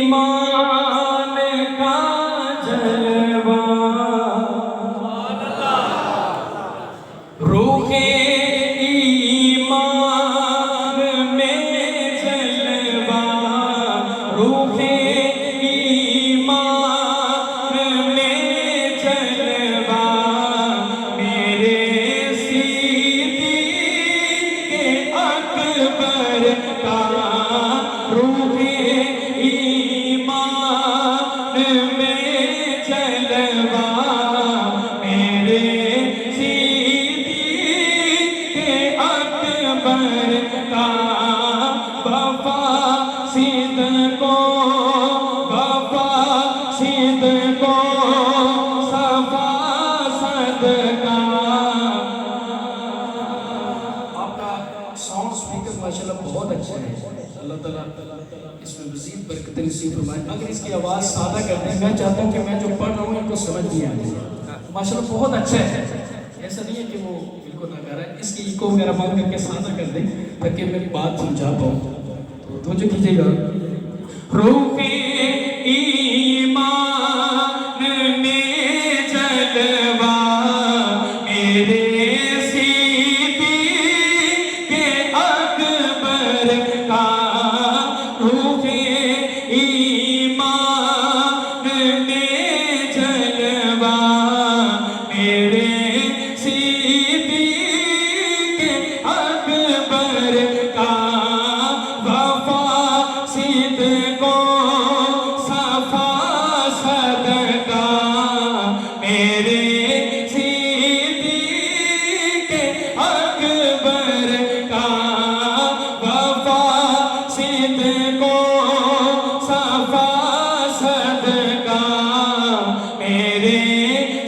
ईमान का जलवा, रूहे ईमान में जलवा, रूहे ईमान में जलवा, मेरे सिद्दीक़ अकबर का रूहे ईमान में जलवा, मेरे सिद्दीक़ अकबर का वफा सिद्दको, वफा सिद्दको सफा सदका। आपका साउंड स्पीकर माशाल्लाह बहुत अच्छा है, अल्लाह ताला इसमें मज़ीद बरकत नसीब फरमाए। अगर इसकी आवाज़ सादा कर दें, मैं चाहता हूँ कि मैं जो पढ़ रहा हूँ इनको समझ नहीं आ रही, माशाल्लाह बहुत अच्छा है। ऐसा नहीं है कि वो बिल्कुल ना कर रहा है, इसकी इको वगैरह बंद करके सादा कर दें ताकि मेरी बात समझा पाऊँ। तो जो कीजिएगा, रूहे ईमान में जलवा, मेरे सिद्दीक़ अकबर का रूहे ईमान में जलवा, मेरे सिद्दीक़ अकबर का वफा सिद्दको सफा सदका, मेरे सिद्दीक़ अकबर का वफा सिद्दको सफा सदका, मेरे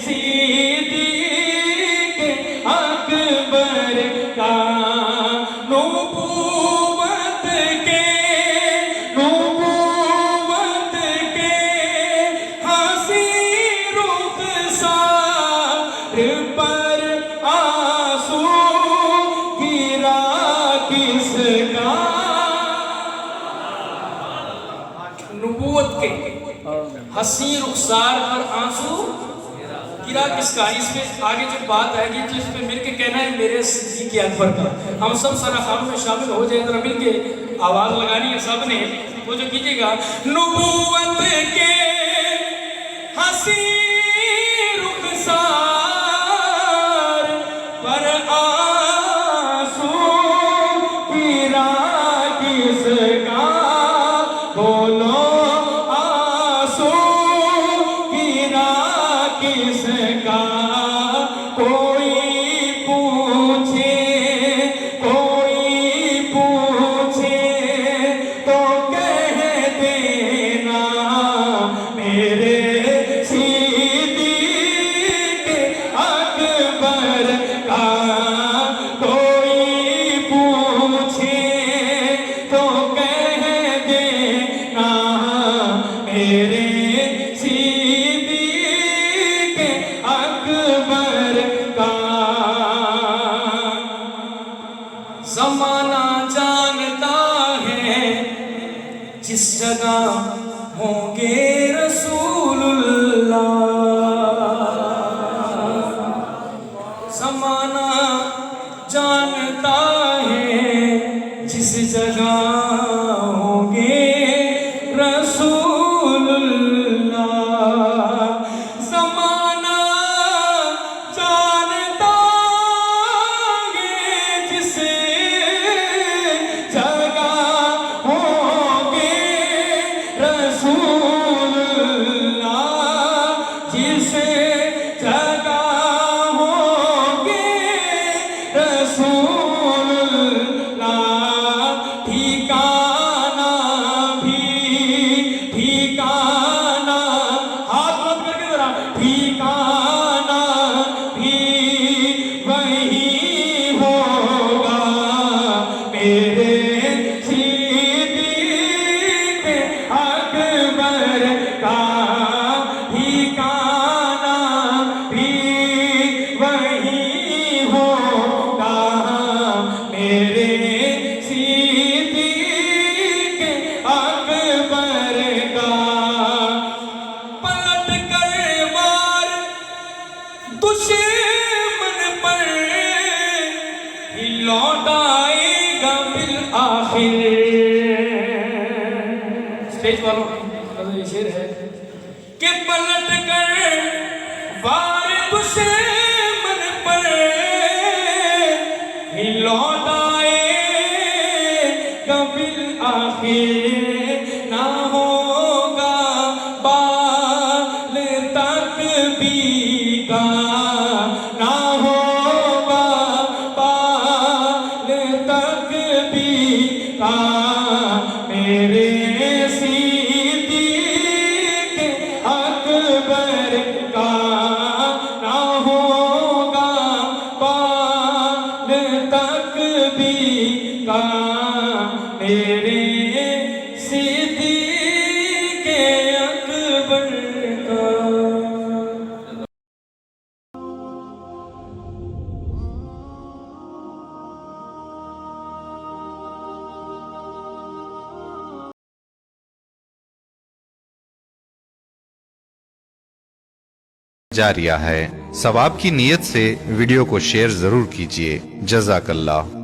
सिद्दीक़ अकबर का नबूवत के हंसी रुख़सार पर आंसू गिरा किसका, नबूवत के हंसी रुख़सार पर आंसू गिरा किसका। इसमें आगे जो बात आएगी तो इसमें मिलके कहना है मेरे सिद्दीक़ अकबर का। हम सब सारा खानों में शामिल हो जाए, जरा मिलके आवाज लगानी है सबने। तो जो कीजिएगा, नबूवत के हंसी रुख़सार पर आंसू गिरा किसका, बोलो आंसू गिरा किसका, कोई पूछे तो कह देना, मेरे सिद्दीक़ अकबर का, कोई पूछे तो कह देना, मेरे सिद्दीक़ अकबर का। ज़माना जानता है जिस जगह होंगे रसूलुल्लाह, ज़माना जानता है जिस जगह होंगे रसूलुल्लाह, ज़माना जानता है जिस जगह होंगे रसूलुल्लाह, जिस जगह होंगे रसूलुल्लाह, ठिकाना हाथ बंद करके जरा, ठिकाना भी वही होगा, मेरे सिद्दीक़ अकबर का ठिकाना भी वही होगा, मेरे सिद्दीक़ अकबर का। आखिर। स्टेज वालों ये शेर है कि पलट कर वार दुश्मन पर ही लौट आए कबिल आखिर ना होगा बाल तक भी का ना होगा बाल तक भी का मेरे सिद्दीक़ अकबर का ना होगा बाल तक भी का मेरे सिद्दीक़ अकबर का। जारिया है। सवाब की नीयत से वीडियो को शेयर जरूर कीजिए। जज़ाकल्लाह।